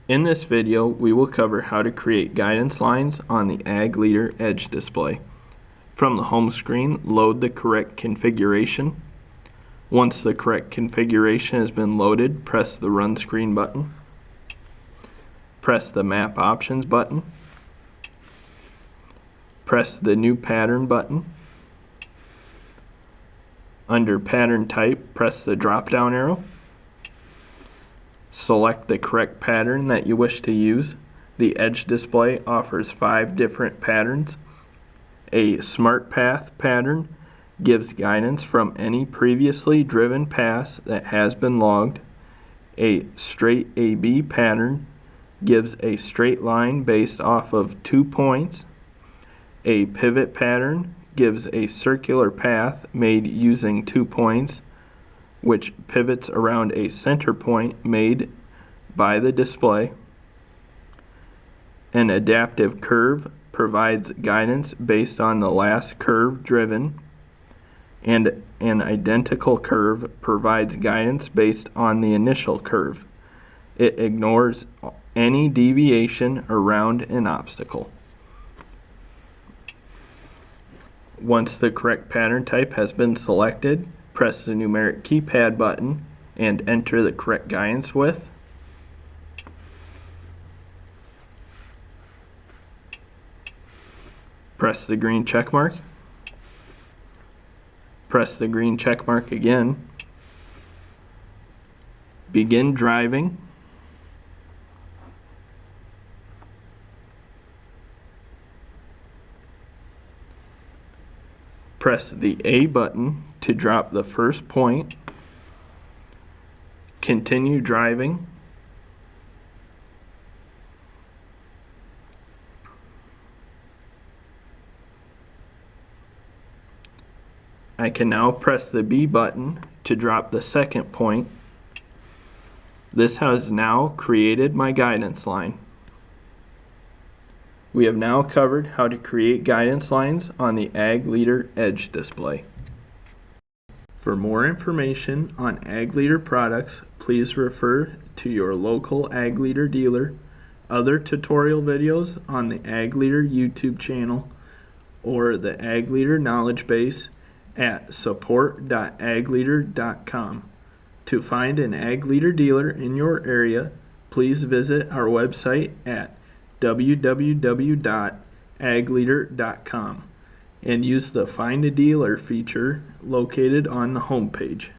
In this video, we will cover how to create guidance lines on the Ag Leader Edge display. From the home screen, load the correct configuration. Once the correct configuration has been loaded, press the Run Screen button. Press the Map Options button. Press the New Pattern button. Under Pattern Type, press the drop-down arrow. Select the correct pattern that you wish to use. The Edge display offers 5 different patterns. A Smart Path pattern gives guidance from any previously driven paths that has been logged. A Straight AB pattern gives a straight line based off of 2 points. A Pivot pattern gives a circular path made using 2 points, which pivots around a center point made by the display. An Adaptive curve provides guidance based on the last curve driven, and an Identical curve provides guidance based on the initial curve. It ignores any deviation around an obstacle. Once the correct pattern type has been selected, press the numeric keypad button and enter the correct guidance width. Press the green check mark. Press the green check mark again. Begin driving. Press the A button to drop the first point. Continue driving. I can now press the B button to drop the second point. This has now created my guidance line. We have now covered how to create guidance lines on the Ag Leader Edge display. For more information on Ag Leader products, please refer to your local Ag Leader dealer, other tutorial videos on the Ag Leader YouTube channel, or the Ag Leader Knowledgebase at support.agleader.com. To find an Ag Leader dealer in your area, please visit our website at www.agleader.com and use the Find a Dealer feature located on the home page.